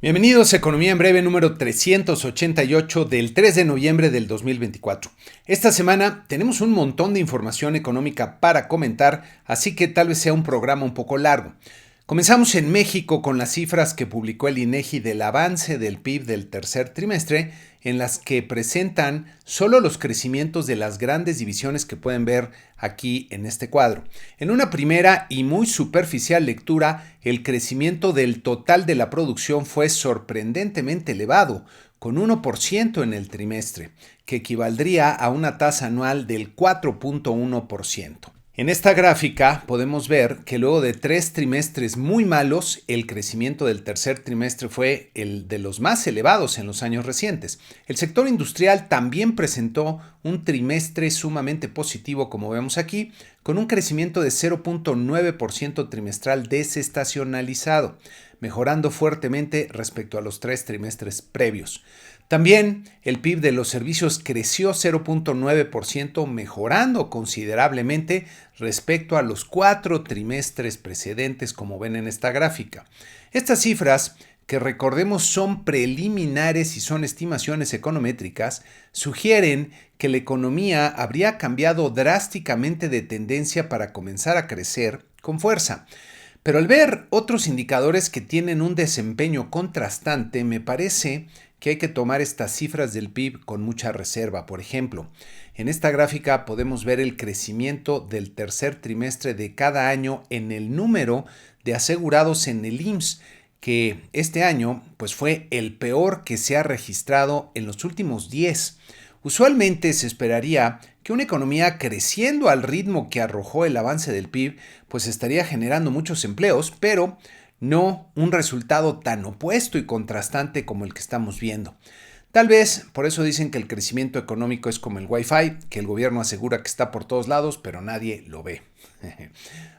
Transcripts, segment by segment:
Bienvenidos a Economía en Breve número 388 del 3 de noviembre del 2024. Esta semana tenemos un montón de información económica para comentar, así que tal vez sea un programa un poco largo. Comenzamos en México con las cifras que publicó el INEGI del avance del PIB del tercer trimestre, en las que presentan solo los crecimientos de las grandes divisiones que pueden ver aquí en este cuadro. En una primera y muy superficial lectura, el crecimiento del total de la producción fue sorprendentemente elevado, con 1% en el trimestre, que equivaldría a una tasa anual del 4.1%. En esta gráfica podemos ver que luego de 3 trimestres muy malos, el crecimiento del tercer trimestre fue el de los más elevados en los años recientes. El sector industrial también presentó un trimestre sumamente positivo, como vemos aquí, con un crecimiento de 0.9% trimestral desestacionalizado, mejorando fuertemente respecto a los 3 trimestres previos. También el PIB de los servicios creció 0.9%, mejorando considerablemente respecto a los 4 trimestres precedentes, como ven en esta gráfica. Estas cifras, que recordemos son preliminares y son estimaciones econométricas, sugieren que la economía habría cambiado drásticamente de tendencia para comenzar a crecer con fuerza. Pero al ver otros indicadores que tienen un desempeño contrastante, me parece que hay que tomar estas cifras del PIB con mucha reserva. Por ejemplo, en esta gráfica podemos ver el crecimiento del tercer trimestre de cada año en el número de asegurados en el IMSS, que este año pues fue el peor que se ha registrado en los últimos 10. Usualmente se esperaría que una economía creciendo al ritmo que arrojó el avance del PIB pues estaría generando muchos empleos, pero no un resultado tan opuesto y contrastante como el que estamos viendo. Tal vez por eso dicen que el crecimiento económico es como el Wi-Fi, que el gobierno asegura que está por todos lados, pero nadie lo ve.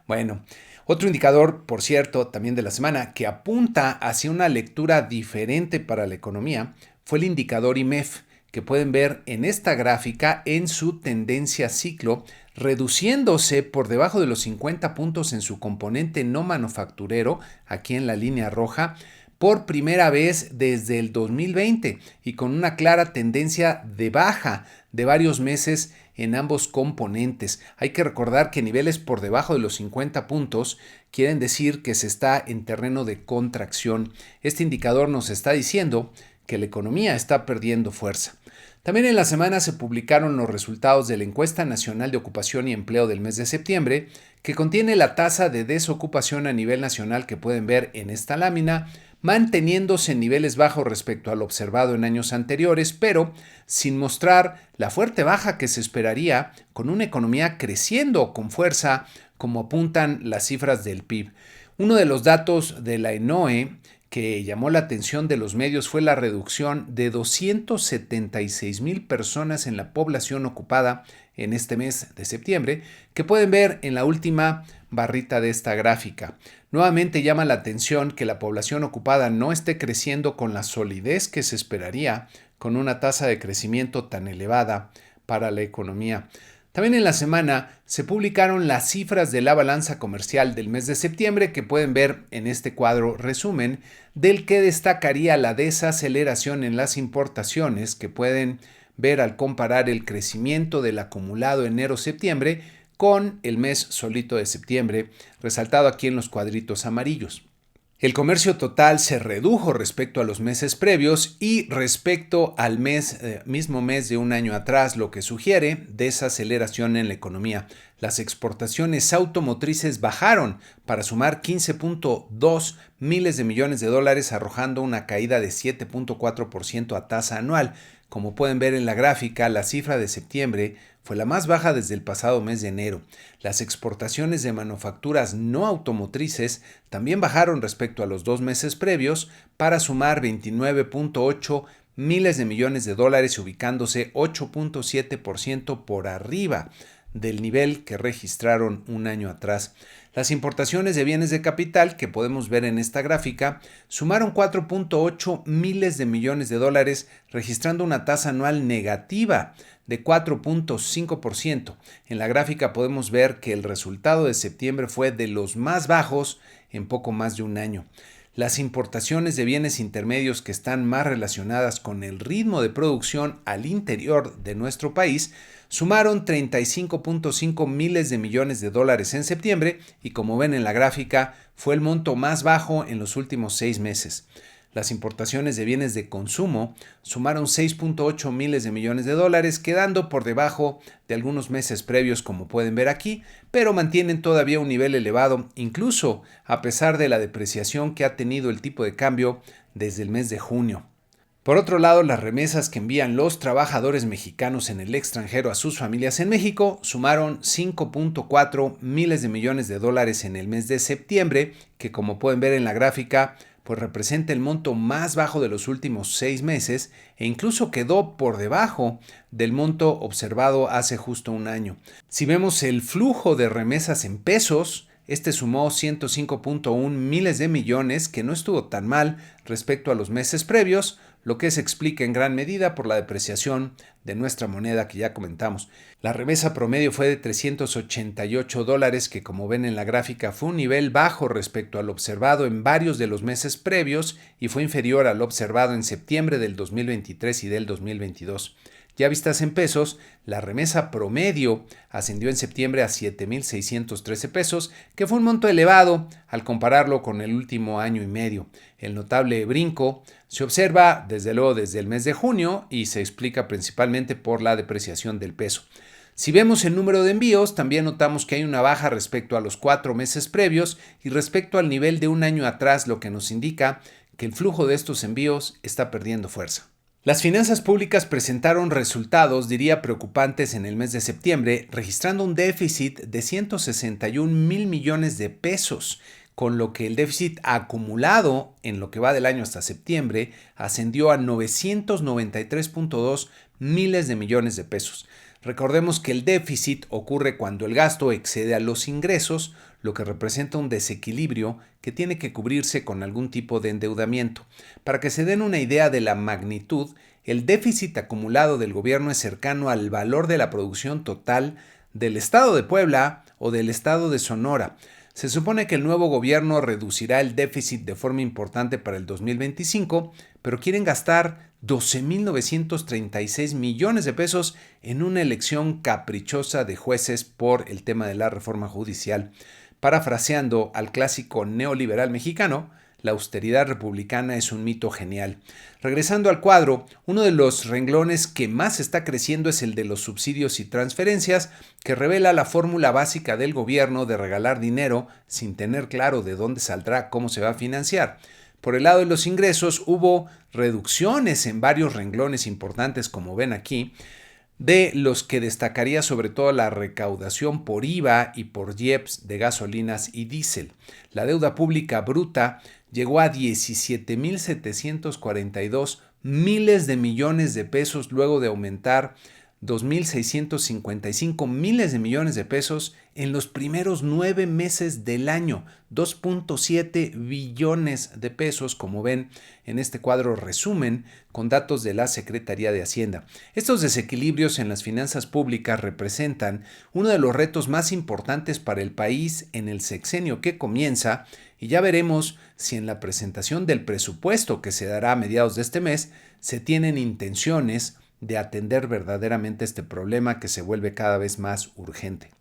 Bueno, otro indicador, por cierto, también de la semana, que apunta hacia una lectura diferente para la economía, fue el indicador IMEF, que pueden ver en esta gráfica en su tendencia ciclo, reduciéndose por debajo de los 50 puntos en su componente no manufacturero, aquí en la línea roja, por primera vez desde el 2020 y con una clara tendencia de baja de varios meses en ambos componentes. Hay que recordar que niveles por debajo de los 50 puntos quieren decir que se está en terreno de contracción. Este indicador nos está diciendo que la economía está perdiendo fuerza. También en la semana se publicaron los resultados de la Encuesta Nacional de Ocupación y Empleo del mes de septiembre, que contiene la tasa de desocupación a nivel nacional que pueden ver en esta lámina, manteniéndose en niveles bajos respecto a lo observado en años anteriores, pero sin mostrar la fuerte baja que se esperaría con una economía creciendo con fuerza, como apuntan las cifras del PIB. Uno de los datos de la ENOE que llamó la atención de los medios fue la reducción de 276,000 personas en la población ocupada en este mes de septiembre, que pueden ver en la última barrita de esta gráfica. Nuevamente llama la atención que la población ocupada no esté creciendo con la solidez que se esperaría con una tasa de crecimiento tan elevada para la economía. También en la semana se publicaron las cifras de la balanza comercial del mes de septiembre que pueden ver en este cuadro resumen, del que destacaría la desaceleración en las importaciones que pueden ver al comparar el crecimiento del acumulado enero-septiembre con el mes solito de septiembre, resaltado aquí en los cuadritos amarillos. El comercio total se redujo respecto a los meses previos y respecto al mismo mes de un año atrás, lo que sugiere desaceleración en la economía. Las exportaciones automotrices bajaron para sumar 15.2 miles de millones de dólares, arrojando una caída de 7.4% a tasa anual. Como pueden ver en la gráfica, la cifra de septiembre fue la más baja desde el pasado mes de enero. Las exportaciones de manufacturas no automotrices también bajaron respecto a los 2 meses previos para sumar 29.8 miles de millones de dólares, ubicándose 8.7% por arriba del nivel que registraron un año atrás. Las importaciones de bienes de capital, que podemos ver en esta gráfica, sumaron 4.8 miles de millones de dólares, registrando una tasa anual negativa de 4.5%. En la gráfica podemos ver que el resultado de septiembre fue de los más bajos en poco más de un año. las importaciones de bienes intermedios que están más relacionadas con el ritmo de producción al interior de nuestro país sumaron 35.5 miles de millones de dólares en septiembre y, como ven en la gráfica, fue el monto más bajo en los últimos 6 meses. Las importaciones de bienes de consumo sumaron 6.8 miles de millones de dólares, quedando por debajo de algunos meses previos, como pueden ver aquí, pero mantienen todavía un nivel elevado, incluso a pesar de la depreciación que ha tenido el tipo de cambio desde el mes de junio. Por otro lado, las remesas que envían los trabajadores mexicanos en el extranjero a sus familias en México sumaron 5.4 miles de millones de dólares en el mes de septiembre, que, como pueden ver en la gráfica, pues representa el monto más bajo de los últimos 6 meses e incluso quedó por debajo del monto observado hace justo un año. Si vemos el flujo de remesas en pesos, este sumó 105.1 miles de millones, que no estuvo tan mal respecto a los meses previos, lo que se explica en gran medida por la depreciación de nuestra moneda que ya comentamos. La remesa promedio fue de $388, que, como ven en la gráfica, fue un nivel bajo respecto al observado en varios de los meses previos y fue inferior al observado en septiembre del 2023 y del 2022. Ya vistas en pesos, la remesa promedio ascendió en septiembre a 7,613 pesos, que fue un monto elevado al compararlo con el último año y medio. El notable brinco se observa desde luego desde el mes de junio y se explica principalmente por la depreciación del peso. Si vemos el número de envíos, también notamos que hay una baja respecto a los 4 meses previos y respecto al nivel de un año atrás, lo que nos indica que el flujo de estos envíos está perdiendo fuerza. Las finanzas públicas presentaron resultados, diría, preocupantes en el mes de septiembre, registrando un déficit de 161 mil millones de pesos, con lo que el déficit acumulado en lo que va del año hasta septiembre ascendió a 993.2 miles de millones de pesos. Recordemos que el déficit ocurre cuando el gasto excede a los ingresos, lo que representa un desequilibrio que tiene que cubrirse con algún tipo de endeudamiento. Para que se den una idea de la magnitud, el déficit acumulado del gobierno es cercano al valor de la producción total del estado de Puebla o del estado de Sonora. Se supone que el nuevo gobierno reducirá el déficit de forma importante para el 2025, pero quieren gastar 12,936 millones de pesos en una elección caprichosa de jueces por el tema de la reforma judicial. Parafraseando al clásico neoliberal mexicano, la austeridad republicana es un mito genial. Regresando al cuadro, uno de los renglones que más está creciendo es el de los subsidios y transferencias, que revela la fórmula básica del gobierno de regalar dinero sin tener claro de dónde saldrá, cómo se va a financiar. Por el lado de los ingresos, hubo reducciones en varios renglones importantes, como ven aquí, de los que destacaría sobre todo la recaudación por IVA y por IEPS de gasolinas y diésel. La deuda pública bruta llegó a 17,742 miles de millones de pesos luego de aumentar 2,655 miles de millones de pesos en los primeros 9 meses del año, 2.7 billones de pesos, como ven en este cuadro resumen con datos de la Secretaría de Hacienda. Estos desequilibrios en las finanzas públicas representan uno de los retos más importantes para el país en el sexenio que comienza, y ya veremos si en la presentación del presupuesto que se dará a mediados de este mes se tienen intenciones de atender verdaderamente este problema que se vuelve cada vez más urgente.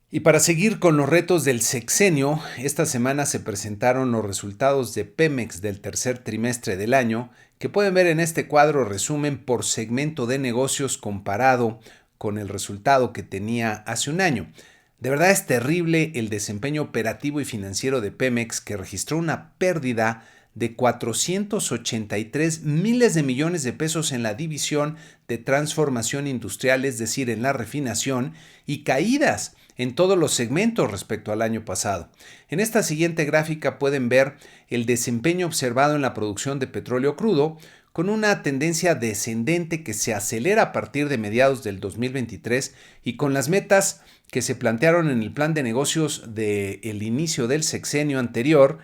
Y para seguir con los retos del sexenio, esta semana se presentaron los resultados de Pemex del tercer trimestre del año, que pueden ver en este cuadro resumen por segmento de negocios comparado con el resultado que tenía hace un año. De verdad es terrible el desempeño operativo y financiero de Pemex, que registró una pérdida de 483 miles de millones de pesos en la división de transformación industrial, es decir, en la refinación, y caídas en todos los segmentos respecto al año pasado. En esta siguiente gráfica pueden ver el desempeño observado en la producción de petróleo crudo, con una tendencia descendente que se acelera a partir de mediados del 2023 y con las metas que se plantearon en el plan de negocios del inicio del sexenio anterior,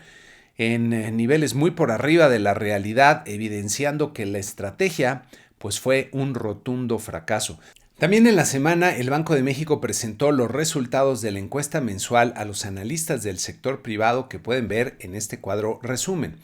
en niveles muy por arriba de la realidad, evidenciando que la estrategia pues fue un rotundo fracaso. También en la semana, el Banco de México presentó los resultados de la encuesta mensual a los analistas del sector privado que pueden ver en este cuadro resumen.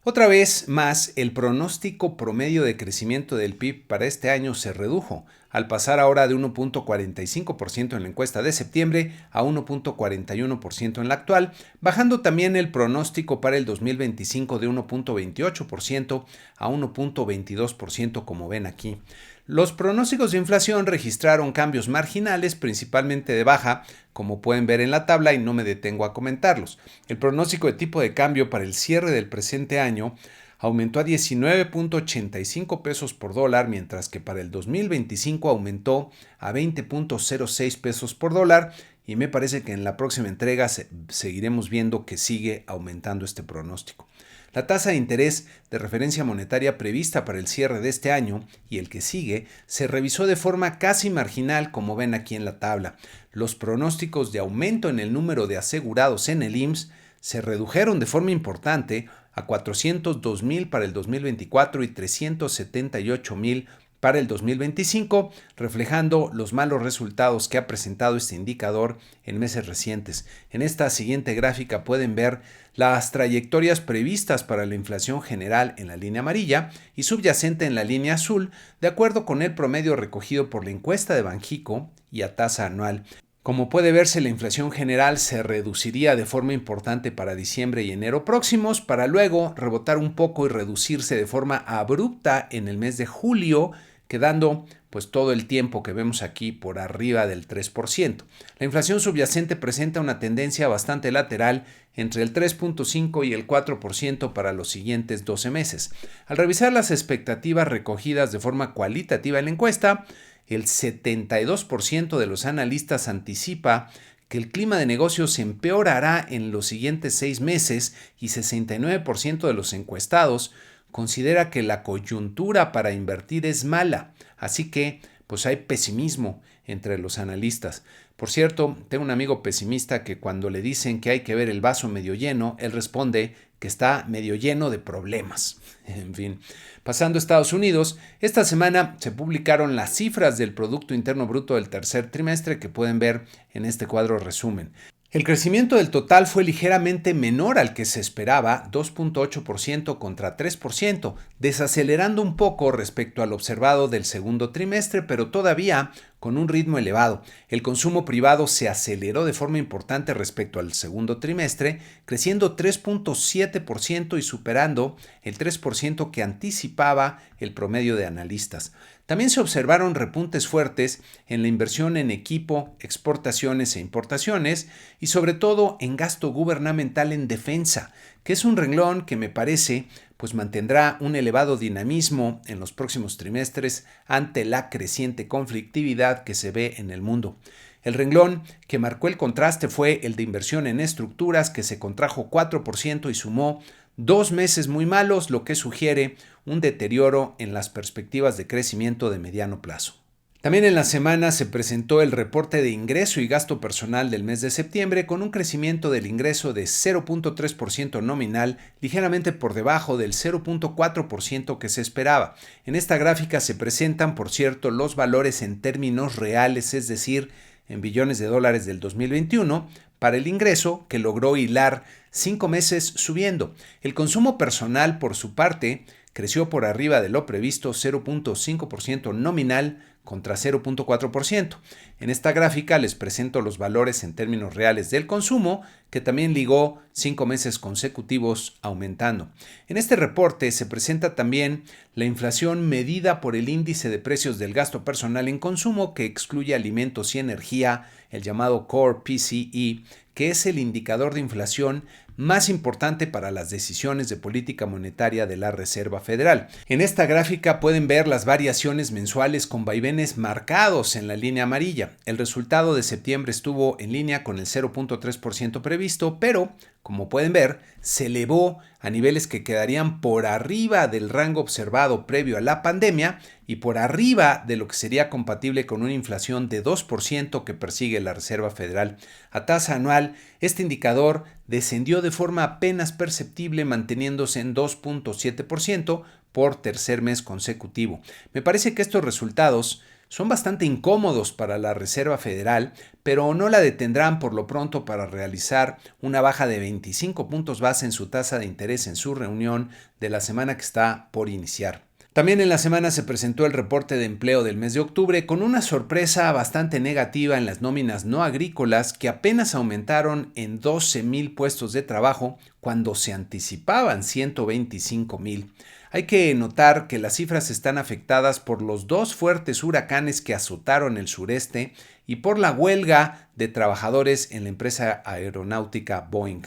Otra vez más, el pronóstico promedio de crecimiento del PIB para este año se redujo, al pasar ahora de 1.45% en la encuesta de septiembre a 1.41% en la actual, bajando también el pronóstico para el 2025 de 1.28% a 1.22%, como ven aquí. Los pronósticos de inflación registraron cambios marginales, principalmente de baja, como pueden ver en la tabla, y no me detengo a comentarlos. El pronóstico de tipo de cambio para el cierre del presente año aumentó a 19.85 pesos por dólar, mientras que para el 2025 aumentó a 20.06 pesos por dólar, y me parece que en la próxima entrega seguiremos viendo que sigue aumentando este pronóstico. La tasa de interés de referencia monetaria prevista para el cierre de este año y el que sigue se revisó de forma casi marginal, como ven aquí en la tabla. Los pronósticos de aumento en el número de asegurados en el IMSS se redujeron de forma importante a 402,000 para el 2024 y 378,000 para el 2025, reflejando los malos resultados que ha presentado este indicador en meses recientes. En esta siguiente gráfica pueden ver las trayectorias previstas para la inflación general en la línea amarilla y subyacente en la línea azul, de acuerdo con el promedio recogido por la encuesta de Banxico y a tasa anual. Como puede verse, la inflación general se reduciría de forma importante para diciembre y enero próximos, para luego rebotar un poco y reducirse de forma abrupta en el mes de julio, quedando pues todo el tiempo que vemos aquí por arriba del 3%. La inflación subyacente presenta una tendencia bastante lateral entre el 3.5 y el 4% para los siguientes 12 meses. Al revisar las expectativas recogidas de forma cualitativa en la encuesta, el 72% de los analistas anticipa que el clima de negocios se empeorará en los siguientes 6 meses y 69% de los encuestados considera que la coyuntura para invertir es mala, así que pues hay pesimismo entre los analistas. Por cierto, tengo un amigo pesimista que cuando le dicen que hay que ver el vaso medio lleno, él responde que está medio lleno de problemas. En fin, pasando a Estados Unidos, esta semana se publicaron las cifras del Producto Interno Bruto del tercer trimestre que pueden ver en este cuadro resumen. El crecimiento del total fue ligeramente menor al que se esperaba, 2.8% contra 3%, desacelerando un poco respecto al observado del segundo trimestre, pero todavía con un ritmo elevado. El consumo privado se aceleró de forma importante respecto al segundo trimestre, creciendo 3.7% y superando el 3% que anticipaba el promedio de analistas. También se observaron repuntes fuertes en la inversión en equipo, exportaciones e importaciones y sobre todo en gasto gubernamental en defensa, que es un renglón que me parece pues mantendrá un elevado dinamismo en los próximos trimestres ante la creciente conflictividad que se ve en el mundo. El renglón que marcó el contraste fue el de inversión en estructuras, que se contrajo 4% y sumó 2 meses muy malos, lo que sugiere un deterioro en las perspectivas de crecimiento de mediano plazo. También en la semana se presentó el reporte de ingreso y gasto personal del mes de septiembre, con un crecimiento del ingreso de 0.3% nominal, ligeramente por debajo del 0.4% que se esperaba. En esta gráfica se presentan, por cierto, los valores en términos reales, es decir, en billones de dólares del 2021, para el ingreso, que logró hilar 5 meses subiendo. El consumo personal, por su parte, creció por arriba de lo previsto, 0.5% nominal contra 0.4%. En esta gráfica les presento los valores en términos reales del consumo, que también ligó 5 meses consecutivos aumentando. En este reporte se presenta también la inflación medida por el índice de precios del gasto personal en consumo, que excluye alimentos y energía, el llamado Core PCE, que es el indicador de inflación más importante para las decisiones de política monetaria de la Reserva Federal. En esta gráfica pueden ver las variaciones mensuales con vaivenes marcados en la línea amarilla. El resultado de septiembre estuvo en línea con el 0.3% previsto, pero, como pueden ver, se elevó a niveles que quedarían por arriba del rango observado previo a la pandemia y por arriba de lo que sería compatible con una inflación de 2% que persigue la Reserva Federal. A tasa anual, este indicador descendió de forma apenas perceptible, manteniéndose en 2.7% por tercer mes consecutivo. Me parece que estos resultados son bastante incómodos para la Reserva Federal, pero no la detendrán por lo pronto para realizar una baja de 25 puntos base en su tasa de interés en su reunión de la semana que está por iniciar. También en la semana se presentó el reporte de empleo del mes de octubre con una sorpresa bastante negativa en las nóminas no agrícolas que apenas aumentaron en 12,000 puestos de trabajo cuando se anticipaban 125,000. Hay que notar que las cifras están afectadas por los dos fuertes huracanes que azotaron el sureste y por la huelga de trabajadores en la empresa aeronáutica Boeing.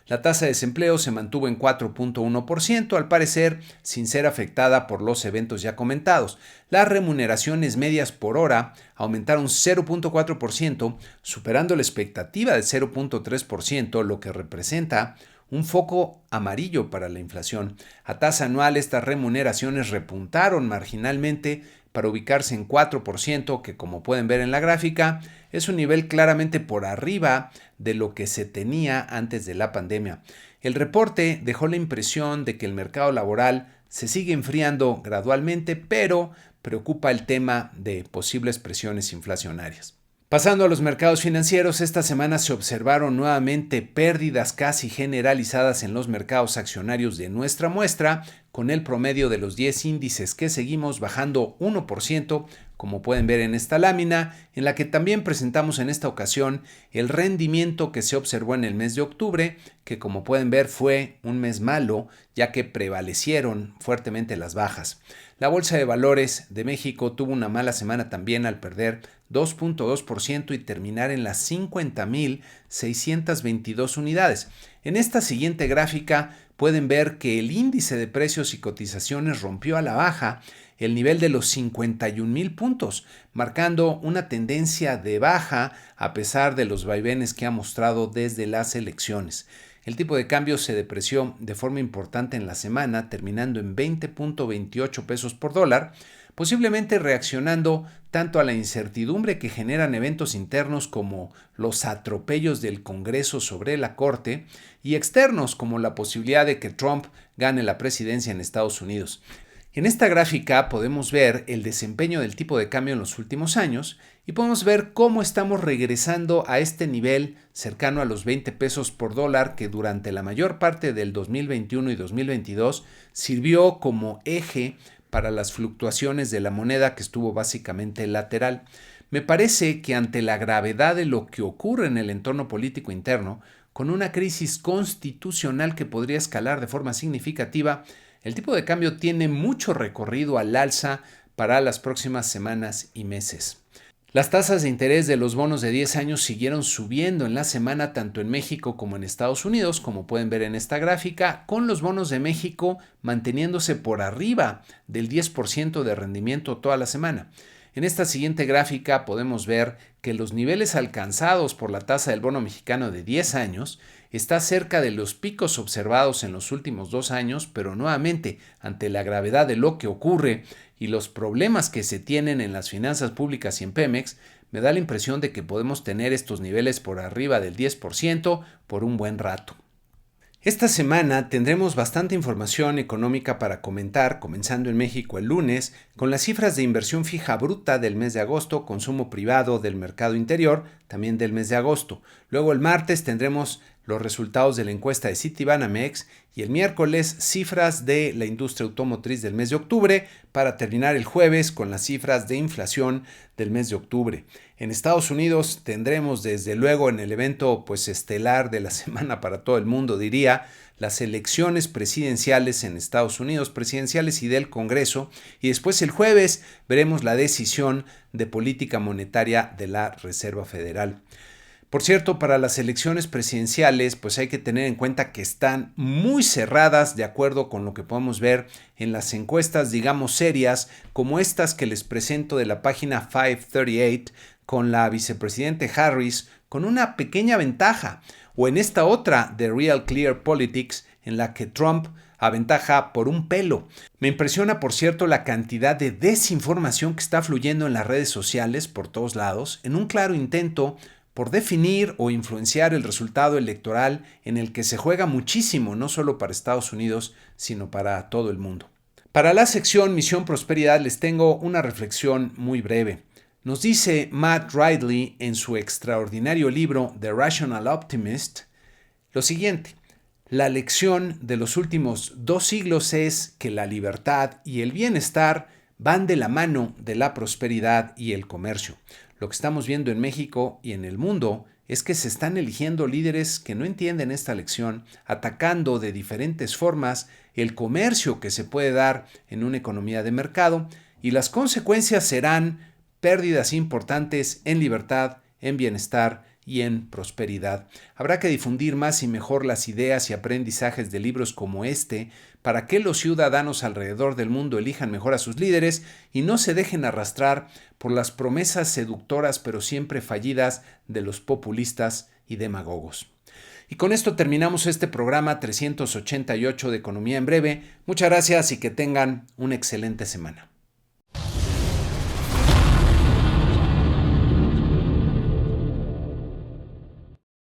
La tasa de desempleo se mantuvo en 4.1%, al parecer sin ser afectada por los eventos ya comentados. Las remuneraciones medias por hora aumentaron 0.4%, superando la expectativa de 0.3%, lo que representa un foco amarillo para la inflación. A tasa anual, estas remuneraciones repuntaron marginalmente para ubicarse en 4%, que como pueden ver en la gráfica, es un nivel claramente por arriba de lo que se tenía antes de la pandemia. El reporte dejó la impresión de que el mercado laboral se sigue enfriando gradualmente, pero preocupa el tema de posibles presiones inflacionarias. Pasando a los mercados financieros, esta semana se observaron nuevamente pérdidas casi generalizadas en los mercados accionarios de nuestra muestra, con el promedio de los 10 índices que seguimos bajando 1%, como pueden ver en esta lámina, en la que también presentamos en esta ocasión el rendimiento que se observó en el mes de octubre, que como pueden ver fue un mes malo, ya que prevalecieron fuertemente las bajas. La Bolsa de Valores de México tuvo una mala semana también al perder 2.2% y terminar en las 50,622 unidades. En esta siguiente gráfica pueden ver que el índice de precios y cotizaciones rompió a la baja el nivel de los 51,000 puntos, marcando una tendencia de baja a pesar de los vaivenes que ha mostrado desde las elecciones. El tipo de cambio se depreció de forma importante en la semana, terminando en 20.28 pesos por dólar, posiblemente reaccionando tanto a la incertidumbre que generan eventos internos como los atropellos del Congreso sobre la Corte y externos como la posibilidad de que Trump gane la presidencia en Estados Unidos. En esta gráfica podemos ver el desempeño del tipo de cambio en los últimos años y podemos ver cómo estamos regresando a este nivel cercano a los 20 pesos por dólar que durante la mayor parte del 2021 y 2022 sirvió como eje para las fluctuaciones de la moneda, que estuvo básicamente lateral. Me parece que ante la gravedad de lo que ocurre en el entorno político interno, con una crisis constitucional que podría escalar de forma significativa, el tipo de cambio tiene mucho recorrido al alza para las próximas semanas y meses. Las tasas de interés de los bonos de 10 años siguieron subiendo en la semana tanto en México como en Estados Unidos, como pueden ver en esta gráfica, con los bonos de México manteniéndose por arriba del 10% de rendimiento toda la semana. En esta siguiente gráfica podemos ver que los niveles alcanzados por la tasa del bono mexicano de 10 años está cerca de los picos observados en los últimos 2 años, pero nuevamente, ante la gravedad de lo que ocurre y los problemas que se tienen en las finanzas públicas y en Pemex, me da la impresión de que podemos tener estos niveles por arriba del 10% por un buen rato. Esta semana tendremos bastante información económica para comentar, comenzando en México el lunes, con las cifras de inversión fija bruta del mes de agosto, consumo privado del mercado interior, también del mes de agosto. Luego el martes tendremos los resultados de la encuesta de Citibanamex y el miércoles cifras de la industria automotriz del mes de octubre para terminar el jueves con las cifras de inflación del mes de octubre. En Estados Unidos tendremos desde luego en el evento estelar de la semana para todo el mundo, diría, las elecciones presidenciales en Estados Unidos, presidenciales y del Congreso, y después el jueves veremos la decisión de política monetaria de la Reserva Federal. Por cierto, para las elecciones presidenciales, hay que tener en cuenta que están muy cerradas de acuerdo con lo que podemos ver en las encuestas, digamos, serias, como estas que les presento de la página 538, con la vicepresidente Harris con una pequeña ventaja, o en esta otra de Real Clear Politics, en la que Trump aventaja por un pelo. Me impresiona, por cierto, la cantidad de desinformación que está fluyendo en las redes sociales por todos lados, en un claro intento por definir o influenciar el resultado electoral en el que se juega muchísimo, no solo para Estados Unidos, sino para todo el mundo. Para la sección Misión Prosperidad les tengo una reflexión muy breve. Nos dice Matt Ridley en su extraordinario libro The Rational Optimist lo siguiente: la lección de los últimos 2 siglos es que la libertad y el bienestar van de la mano de la prosperidad y el comercio. Lo que estamos viendo en México y en el mundo es que se están eligiendo líderes que no entienden esta lección, atacando de diferentes formas el comercio que se puede dar en una economía de mercado, y las consecuencias serán pérdidas importantes en libertad, en bienestar y en prosperidad. Habrá que difundir más y mejor las ideas y aprendizajes de libros como este para que los ciudadanos alrededor del mundo elijan mejor a sus líderes y no se dejen arrastrar por las promesas seductoras pero siempre fallidas de los populistas y demagogos. Y con esto terminamos este programa 388 de Economía en Breve. Muchas gracias y que tengan una excelente semana.